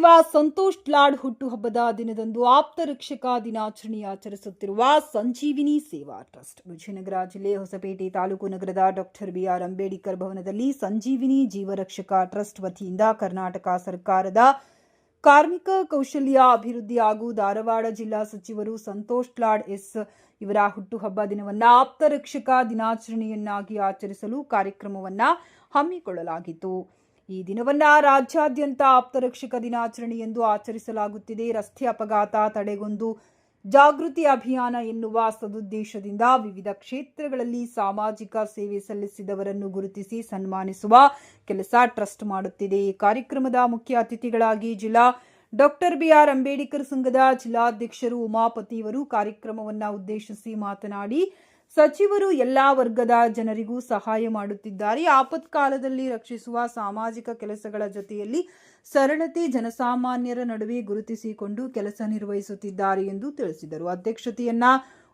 ಸಚಿವ ಸಂತೋಷ್ ಲಾಡ್ ಹುಟ್ಟುಹಬ್ಬದ ದಿನದಂದು ಆಪ್ತ ರಕ್ಷಕ ದಿನಾಚರಣೆ ಆಚರಿಸುತ್ತಿರುವ ಸಂಜೀವಿನಿ ಸೇವಾ ಟ್ರಸ್ಟ್ ವಿಜಯನಗರ ಜಿಲ್ಲೆ ಹೊಸಪೇಟೆ ತಾಲೂಕು ನಗರದ ಡಾಕ್ಟರ್ ಬಿಆರ್ ಅಂಬೇಡ್ಕರ್ ಭವನದಲ್ಲಿ ಸಂಜೀವಿನಿ ಜೀವರಕ್ಷಕ ಟ್ರಸ್ಟ್ ವತಿಯಿಂದ ಕರ್ನಾಟಕ ಸರ್ಕಾರದ ಕಾರ್ಮಿಕ ಕೌಶಲ್ಯ ಅಭಿವೃದ್ಧಿ ಹಾಗೂ ಧಾರವಾಡ ಜಿಲ್ಲಾ ಸಚಿವರು ಸಂತೋಷ್ ಲಾಡ್ ಎಸ್ ಇವರ ಹುಟ್ಟುಹಬ್ಬ ದಿನವನ್ನು ಆಪ್ತ ರಕ್ಷಕ ದಿನಾಚರಣೆಯನ್ನಾಗಿ ಆಚರಿಸಲು ಕಾರ್ಯಕ್ರಮವನ್ನು ಹಮ್ಮಿಕೊಳ್ಳಲಾಗಿತ್ತು. ಈ ದಿನವನ್ನು ರಾಜ್ಯಾದ್ಯಂತ ಆಪ್ತರಕ್ಷಕ ದಿನಾಚರಣೆ ಎಂದು ಆಚರಿಸಲಾಗುತ್ತಿದೆ. ರಸ್ತೆ ಅಪಘಾತ ತಡೆಗೊಂದು ಜಾಗೃತಿ ಅಭಿಯಾನ ಎನ್ನುವ ಸದುದ್ದೇಶದಿಂದ ವಿವಿಧ ಕ್ಷೇತ್ರಗಳಲ್ಲಿ ಸಾಮಾಜಿಕ ಸೇವೆ ಸಲ್ಲಿಸಿದವರನ್ನು ಗುರುತಿಸಿ ಸನ್ಮಾನಿಸುವ ಕೆಲಸ ಟ್ರಸ್ಟ್ ಮಾಡುತ್ತಿದೆ. ಈ ಕಾರ್ಯಕ್ರಮದ ಮುಖ್ಯ ಅತಿಥಿಗಳಾಗಿ ಜಿಲ್ಲಾ ಡಾಕ್ಟರ್ ಬಿಆರ್ ಅಂಬೇಡ್ಕರ್ ಸಂಘದ ಜಿಲ್ಲಾಧ್ಯಕ್ಷರು ಉಮಾಪತಿಯವರು ಕಾರ್ಯಕ್ರಮವನ್ನು ಉದ್ದೇಶಿಸಿ ಮಾತನಾಡಿ, ಸಚಿವರು ಎಲ್ಲಾ ವರ್ಗದ ಜನರಿಗೂ ಸಹಾಯ ಮಾಡುತ್ತಿದ್ದಾರೆ. ಆಪತ್ಕಾಲದಲ್ಲಿ ರಕ್ಷಿಸುವ ಸಾಮಾಜಿಕ ಕೆಲಸಗಳ ಜೊತೆಯಲ್ಲಿ ಸರಳತೆ ಜನಸಾಮಾನ್ಯರ ನಡುವೆ ಗುರುತಿಸಿಕೊಂಡು ಕೆಲಸ ನಿರ್ವಹಿಸುತ್ತಿದ್ದಾರೆ ಎಂದು ತಿಳಿಸಿದರು. ಅಧ್ಯಕ್ಷತೆಯನ್ನ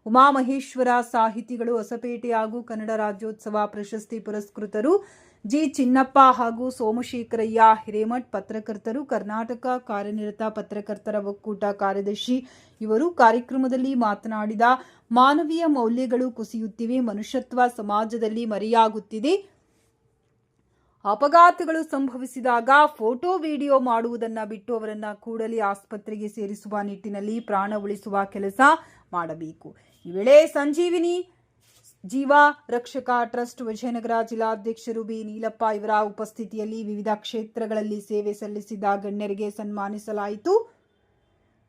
ಉಮಾಮಹೇಶ್ವರ ಸಾಹಿತಿಗಳು, ಹೊಸಪೇಟೆ ಹಾಗೂ ಕನ್ನಡ ರಾಜ್ಯೋತ್ಸವ ಪ್ರಶಸ್ತಿ ಪುರಸ್ಕೃತರು ಜಿ ಚಿನ್ನಪ್ಪ ಹಾಗೂ ಸೋಮಶೇಖರಯ್ಯ ಹಿರೇಮಠ್, ಪತ್ರಕರ್ತರು, ಕರ್ನಾಟಕ ಕಾರ್ಯನಿರತ ಪತ್ರಕರ್ತರ ಒಕ್ಕೂಟ ಕಾರ್ಯದರ್ಶಿ ಇವರು ಕಾರ್ಯಕ್ರಮದಲ್ಲಿ ಮಾತನಾಡಿದ, ಮಾನವೀಯ ಮೌಲ್ಯಗಳು ಕುಸಿಯುತ್ತಿವೆ, ಮನುಷ್ಯತ್ವ ಸಮಾಜದಲ್ಲಿ ಮರೆಯಾಗುತ್ತಿದೆ. ಅಪಘಾತಗಳು ಸಂಭವಿಸಿದಾಗ ಫೋಟೋ ವಿಡಿಯೋ ಮಾಡುವುದನ್ನು ಬಿಟ್ಟು ಅವರನ್ನ ಕೂಡಲೇ ಆಸ್ಪತ್ರೆಗೆ ಸೇರಿಸುವ ನಿಟ್ಟಿನಲ್ಲಿ ಪ್ರಾಣ ಉಳಿಸುವ ಕೆಲಸ ಮಾಡಬೇಕು. ಈ ವೇಳೆ ಸಂಜೀವಿನಿ ಜೀವ ರಕ್ಷಕ ಟ್ರಸ್ಟ್ ವಿಜಯನಗರ ಜಿಲ್ಲಾಧ್ಯಕ್ಷರು ಬಿ ನೀಲಪ್ಪ ಇವರ ಉಪಸ್ಥಿತಿಯಲ್ಲಿ ವಿವಿಧ ಕ್ಷೇತ್ರಗಳಲ್ಲಿ ಸೇವೆ ಸಲ್ಲಿಸಿದ ಗಣ್ಯರಿಗೆ ಸನ್ಮಾನಿಸಲಾಯಿತು.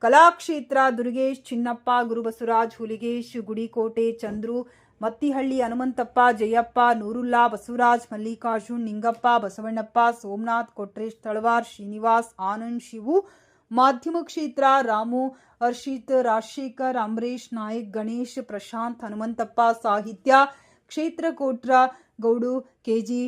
ಕಲಾಕ್ಷೇತ್ರ ದುರ್ಗೇಶ್, ಚಿನ್ನಪ್ಪ, ಗುರುಬಸವರಾಜ್, ಹುಲಿಗೇಶ್, ಗುಡಿಕೋಟೆ, ಚಂದ್ರು, ಮತ್ತಿಹಳ್ಳಿ, ಹನುಮಂತಪ್ಪ, ಜಯಪ್ಪ, ನೂರುಲ್ಲಾ, ಬಸವರಾಜ್, ಮಲ್ಲಿಕಾರ್ಜುನ್, ನಿಂಗಪ್ಪ, ಬಸವಣ್ಣಪ್ಪ, ಸೋಮನಾಥ್, ಕೊಟ್ರೇಶ್, ತಳವಾರ್, ಶ್ರೀನಿವಾಸ್, ಆನಂದ್, ಶಿವು, ಮಾಧ್ಯಮ ಕ್ಷೇತ್ರ ರಾಮು, ಹರ್ಷಿತ್, ರಾಜಶೇಖರ್, ಅಂಬರೀಶ್, ನಾಯಕ್, ಗಣೇಶ್, ಪ್ರಶಾಂತ್, ಹನುಮಂತಪ್ಪ, ಸಾಹಿತ್ಯ ಕ್ಷೇತ್ರ ಕೋಟ್ರ ಗೌಡು, ಕೆಜಿ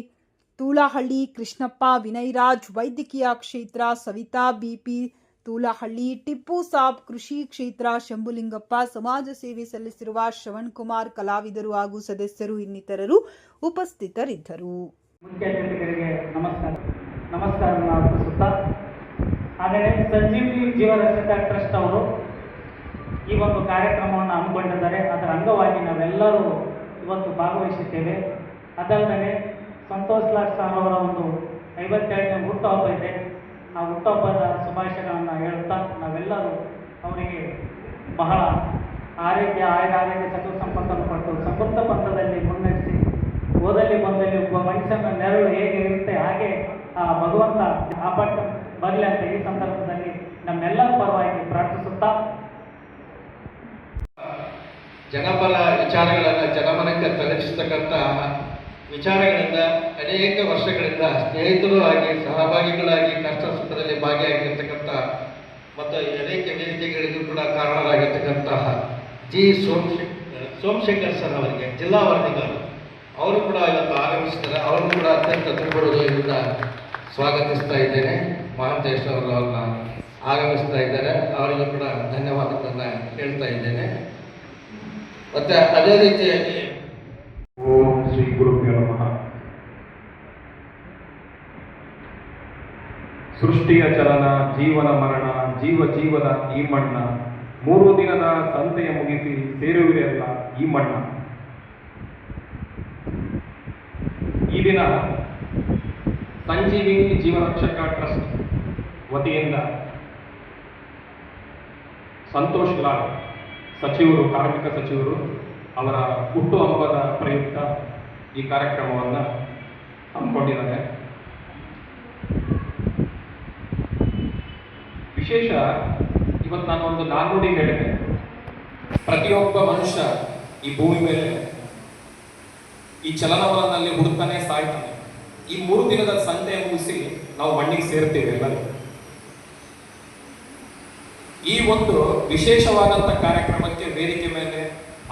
ತೂಲಹಳ್ಳಿ, ಕೃಷ್ಣಪ್ಪ, ವಿನಯರಾಜ್, ವೈದ್ಯಕೀಯ ಕ್ಷೇತ್ರ ಸವಿತಾ, ಬಿಪಿ ತೂಲಹಳ್ಳಿ, ಟಿಪ್ಪು ಸಾಬ್, ಕೃಷಿ ಕ್ಷೇತ್ರ ಶಂಭುಲಿಂಗಪ್ಪ, ಸಮಾಜ ಸೇವೆ ಸಲ್ಲಿಸಿರುವ ಶ್ರವಣ್ ಕುಮಾರ್, ಕಲಾವಿದರು ಹಾಗೂ ಸದಸ್ಯರು ಇನ್ನಿತರರು ಉಪಸ್ಥಿತರಿದ್ದರು. ಹಾಗೆಯೇ ಸಂಜೀವಿನಿ ಜೀವರಕ್ಷಕ ಟ್ರಸ್ಟ್ ಅವರು ಈ ಒಂದು ಕಾರ್ಯಕ್ರಮವನ್ನು ಹಮ್ಮಿಕೊಂಡಿದ್ದಾರೆ. ಅದರ ಅಂಗವಾಗಿ ನಾವೆಲ್ಲರೂ ಇವತ್ತು ಭಾಗವಹಿಸಿದ್ದೇವೆ. ಅದಲ್ಲದೆ ಸಂತೋಷ್ ಲಾಡ್ ಸರ್ ಅವರ ಒಂದು 52ನೇ ಹುಟ್ಟುಹಬ್ಬ ಇದೆ. ಆ ಹುಟ್ಟುಹಬ್ಬದ ಶುಭಾಶಯಗಳನ್ನು ಹೇಳುತ್ತಾ ನಾವೆಲ್ಲರೂ ಅವರಿಗೆ ಬಹಳ ಆರೋಗ್ಯ ಸಕಲ ಸಂಪತ್ತನ್ನು ಕೊಟ್ಟು ಸಮೃದ್ಧ ಪಂಥದಲ್ಲಿ ಮುನ್ನಡೆಸಿ ಓದಲ್ಲಿ ಬಂದಲ್ಲಿ ಒಬ್ಬ ಮನುಷ್ಯನ ನೆರಳು ಹೇಗೆ ಇರುತ್ತೆ ಹಾಗೆ ಆ ಭಗವಂತ ಕಾಪಾಡ್ತ ಬರಲಿ ಅಂತ ಈ ಸಂದರ್ಭದಲ್ಲಿ ನಮ್ಮೆಲ್ಲರ ಪರವಾಗಿ ಪ್ರಾರ್ಥಿಸುತ್ತಾ, ಜನಪರ ವಿಚಾರಗಳನ್ನು ಜನಮನಕ್ಕೆ ತಲುಪಿಸತಕ್ಕಂಥ ವಿಚಾರಗಳಿಂದ ಅನೇಕ ವರ್ಷಗಳಿಂದ ಸ್ನೇಹಿತರು ಆಗಿ ಸಹಭಾಗಿಗಳಾಗಿ ಕಷ್ಟ ಸುಖದಲ್ಲಿ ಭಾಗಿಯಾಗಿರ್ತಕ್ಕಂಥ ಮತ್ತು ಅನೇಕ ವೇದಿಕೆಗಳಿಗೂ ಕೂಡ ಕಾರಣರಾಗಿರ್ತಕ್ಕಂತಹ ಜಿ ಸೋಮಶೇಖರ್ ಸರ್ ಅವರಿಗೆ ಜಿಲ್ಲಾ ವರದಿಗಾರರು ಅವರು ಕೂಡ ಇವತ್ತು ಆಗಮಿಸಿದ್ದಾರೆ. ಅವರು ಕೂಡ ಅತ್ಯಂತ ತುಂಬುವುದರಿಂದ ಸ್ವಾಗತಿಸ್ತಾ ಇದ್ದೇನೆ. ಮಹಾಂತೇಶ್ ಅವರು ಅವ್ರನ್ನ ಆಗಮಿಸ್ತಾ ಇದ್ದಾರೆ. ಅವರಿಗೂ ಕೂಡ ಧನ್ಯವಾದಗಳನ್ನು ಹೇಳ್ತಾ ಇದ್ದೇನೆ. ಮತ್ತೆ ಅದೇ ರೀತಿಯಾಗಿ ಓಂ ಶ್ರೀ ಗುರುಭ್ಯೋ ನಮಃ. ಸೃಷ್ಟಿಯ ಚಲನ, ಜೀವನ ಮರಣ, ಜೀವದ ಈ ಮಣ್ಣ, 3 ದಿನದ ಸಂತೆಯ ಮುಗಿಸಿ ಸೇರುವಿರೆಲ್ಲ ಈ ಮಣ್ಣ. ಈ ದಿನ ಸಂಜೀವಿನಿ ಜೀವರಕ್ಷಕ ಟ್ರಸ್ಟ್ ವತಿಯಿಂದ ಸಂತೋಷ್ ಲಾಡ್ ಸಚಿವರು, ಕಾರ್ಮಿಕ ಸಚಿವರು ಅವರ ಹುಟ್ಟುಹಬ್ಬದ ಪ್ರಯುಕ್ತ ಈ ಕಾರ್ಯಕ್ರಮವನ್ನು ಹಮ್ಮಿಕೊಂಡಿದ್ದಾರೆ. ವಿಶೇಷ, ಇವತ್ತು ನಾನು ಒಂದು ನಾಣ್ಣುಡಿ ಹೇಳಿದೆ. ಪ್ರತಿಯೊಬ್ಬ ಮನುಷ್ಯ ಈ ಭೂಮಿ ಮೇಲೆ ಈ ಚಲನವಲನಲ್ಲಿ ಹುಡುಕ್ತಾನೆ ಸಾಯ್ತಾನೆ. ಈ 3 ದಿನದ ಸಂತೆ ಮುಗಿಸಿ ನಾವು ಮಣ್ಣಿಗೆ ಸೇರ್ತೇವೆ ಎಲ್ಲರೂ. ಈ ಒಂದು ವಿಶೇಷವಾದಂಥ ಕಾರ್ಯಕ್ರಮಕ್ಕೆ ವೇದಿಕೆ ಮೇಲೆ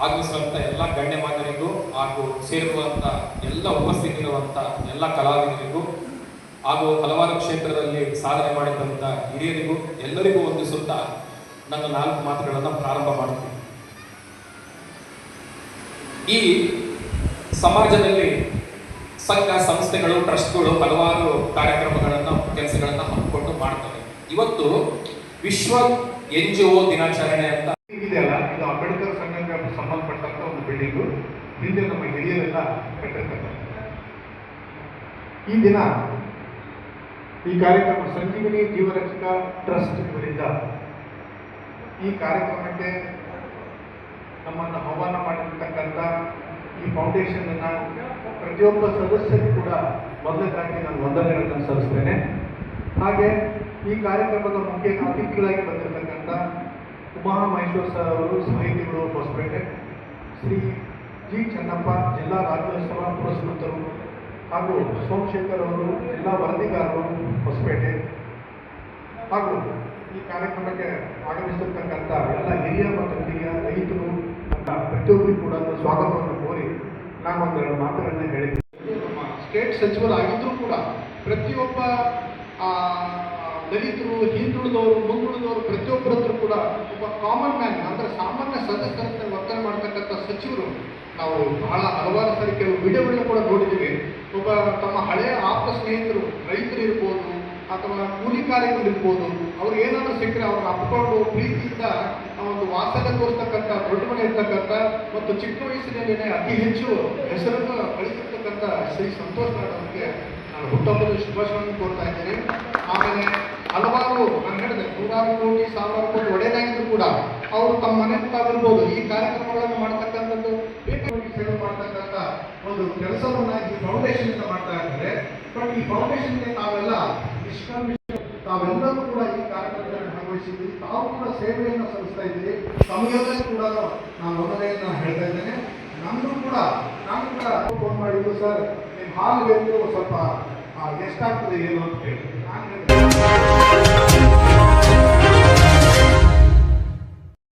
ಆಗಮಿಸುವಂಥ ಎಲ್ಲ ಗಣ್ಯಮಾನ್ಯರಿಗೂ ಹಾಗೂ ಸೇರಿರುವಂಥ ಎಲ್ಲ ಉಪಸ್ಥಿತಿರುವಂಥ ಎಲ್ಲ ಕಲಾವಿದರಿಗೂ ಹಾಗೂ ಹಲವಾರು ಕ್ಷೇತ್ರದಲ್ಲಿ ಸಾಧನೆ ಮಾಡಿದಂಥ ಹಿರಿಯರಿಗೂ ಎಲ್ಲರಿಗೂ ವಂದಿಸುತ್ತಾ ನನ್ನ 4 ಮಾತುಗಳನ್ನು ಪ್ರಾರಂಭ ಮಾಡುತ್ತೇನೆ. ಈ ಸಮಾಜದಲ್ಲಿ ಸಂಘ ಸಂಸ್ಥೆಗಳು ಟ್ರಸ್ಟ್ಗಳು ಹಲವಾರು ಕಾರ್ಯಕ್ರಮಗಳನ್ನು ಕೆಲಸಗಳನ್ನು ಹಮ್ಮಿಕೊಂಡು ಮಾಡ್ತವೆ. ಇವತ್ತು ವಿಶ್ವ NGO ದಿನಾಚರಣೆ ಅಂತ ಇದೆಯಲ್ಲ, ಇದು ಅಂಬೇಡ್ಕರ್ ಸಂಘಕ್ಕೆ ಸಂಬಂಧಪಟ್ಟಂತ ಒಂದು ಬಿಲ್ಡಿಂಗು. ಹಿಂದೆ ನಮ್ಮ ಹಿರಿಯರೆಲ್ಲ ಕಟ್ಟಿರ್ತಾರೆ. ಈ ದಿನ ಈ ಕಾರ್ಯಕ್ರಮ ಸಂಜೀವಿನಿ ಜೀವರಕ್ಷಕ ಟ್ರಸ್ಟ್ ಇವರಿಂದ ಈ ಕಾರ್ಯಕ್ರಮಕ್ಕೆ ನಮ್ಮನ್ನು ಆಹ್ವಾನ ಮಾಡಿರ್ತಕ್ಕಂಥ ಈ ಫೌಂಡೇಶನ್ ಪ್ರತಿಯೊಬ್ಬ ಸದಸ್ಯರು ಕೂಡ ಮೊದಲನೇದಾಗಿ ನಾನು ವಂದನೆಗಳನ್ನು ಸಲ್ಲಿಸ್ತೇನೆ. ಹಾಗೆ ಈ ಕಾರ್ಯಕ್ರಮದ ಮುಖ್ಯ ಅತಿಥಿಗಳಾಗಿ ಬಂದಿರತಕ್ಕಂಥ ಉಮಾ ಮಹೇಶ್ವರ್ ಸರ್ ಅವರು, ಸಾಹಿತಿಗಳು ಹೊಸಪೇಟೆ, ಶ್ರೀ ಜಿ ಚೆನ್ನಪ್ಪ ಜಿಲ್ಲಾ ರಾಜ್ಯೋತ್ಸವ ಪುರಸ್ಕೃತರು, ಹಾಗೂ ಸೋಮಶೇಖರ್ ಅವರು ಜಿಲ್ಲಾ ವರದಿಗಾರರು ಹೊಸಪೇಟೆ, ಹಾಗೂ ಈ ಕಾರ್ಯಕ್ರಮಕ್ಕೆ ಆಗಮಿಸಿರ್ತಕ್ಕಂಥ ಎಲ್ಲ ಹಿರಿಯ ಮತ್ತು ಕಿರಿಯ ರೈತರು ಪ್ರತಿಯೊಬ್ಬರಿಗೂ ಕೂಡ ಸ್ವಾಗತವನ್ನು ಕೋರಿ ನಾನು ಒಂದೆರಡು ಮಾತುಗಳನ್ನು ಹೇಳಿದ್ದೆ. ನಮ್ಮ ಸ್ಟೇಟ್ ಸಚಿವರಾಗಿದ್ದರೂ ಕೂಡ ಪ್ರತಿಯೊಬ್ಬ ದಲಿತರು, ಹಿಂದುಳಿದವರು, ಮುಂದುಳಿದವರು ಪ್ರತಿಯೊಬ್ಬರ ಹತ್ರ ಕೂಡ ಒಬ್ಬ ಕಾಮನ್ ಮ್ಯಾನ್ ಅಂದರೆ ಸಾಮಾನ್ಯ ಸದಸ್ಯರಂತೆ ವರ್ತನೆ ಮಾಡ್ತಕ್ಕಂಥ ಸಚಿವರು ನಾವು ಬಹಳ ಹಲವಾರು ಸರಿ ಕೆಲವು ವಿಡಿಯೋಗಳನ್ನ ಕೂಡ ನೋಡಿದ್ದೀವಿ. ಒಬ್ಬ ತಮ್ಮ ಹಳೆಯ ಆಪ್ತ ಸ್ನೇಹಿತರು, ರೈತರು ಇರ್ಬೋದು ಅಥವಾ ಕೂಲಿ ಕಾರ್ಯಗಳಿರ್ಬೋದು, ಅವ್ರು ಏನಾದರೂ ಸಿಕ್ಕರೆ ಅವ್ರನ್ನ ಅಪ್ಕೊಂಡು ಪ್ರೀತಿಯಿಂದ ಒಂದು ವಾಸನೆ ತೋರಿಸ್ತಕ್ಕಂಥ, ದೊಡ್ಡ ಮನೆ ಇರ್ತಕ್ಕಂಥ ಮತ್ತು ಚಿಕ್ಕ ವಯಸ್ಸಿನಲ್ಲಿನೇ ಅತಿ ಹೆಚ್ಚು ಹೆಸರನ್ನು ಗಳಿಸಿರ್ತಕ್ಕಂಥ ಶ್ರೀ ಸಂತೋಷ್ ನಾಡ್ ಅವರಿಗೆ ನಾನು ಹುಟ್ಟುಹಬ್ಬದ ಶುಭಾಶಯವನ್ನು ಕೋರ್ತಾ ಇದ್ದೇನೆ. ಆಮೇಲೆ ಹಲವಾರು ನಾನು ಹೇಳಿದೆ 100 ಕೋಟಿ 1000 ಕೋಟಿ ಒಡೆಯನಾಗಿದ್ರು ಕೂಡ ಅವರು ತಮ್ಮ ಮನೆ ತಾವಿರ್ಬೋದು ಈ ಕಾರ್ಯಕ್ರಮಗಳನ್ನು ಮಾಡ್ತಕ್ಕಂಥದ್ದು, ಬೇಕಾಗಿ ಸೇವೆ ಮಾಡ್ತಕ್ಕಂಥ ಒಂದು ಕೆಲಸವನ್ನ ಈ ಫೌಂಡೇಶನ್ ಇಂದ ಮಾಡ್ತಾ ಇದ್ದಾರೆ. ಬಟ್ ಈ ಫೌಂಡೇಶನ್ಗೆ ತಾವೆಲ್ಲ ತಾವೆಲ್ಲರೂ ಕೂಡ ಈ ಕಾರ್ಯಕ್ರಮದಲ್ಲಿ ಭಾಗವಹಿಸಿದ್ದೀರಿ. ತಾವು ಕೂಡ ಸೇವೆಯನ್ನು ಸಲ್ಲಿಸ್ತಾ ಇದ್ದೀರಿ. ತಮಗೆಲ್ಲರೂ ಕೂಡ ನಾನು ವಂದನೆಯನ್ನು ಹೇಳ್ತಾ ಇದ್ದೇನೆ. ನಾನು ಕೂಡ ಫೋನ್ ಮಾಡಿದ್ದು, ಸರ್ ನಿಮ್ಮ ಹಾಲ್ ಬೇಕು, ಸ್ವಲ್ಪ ಎಷ್ಟಾಗ್ತದೆ ಏನು ಅಂತ ಹೇಳಿ ನಾನು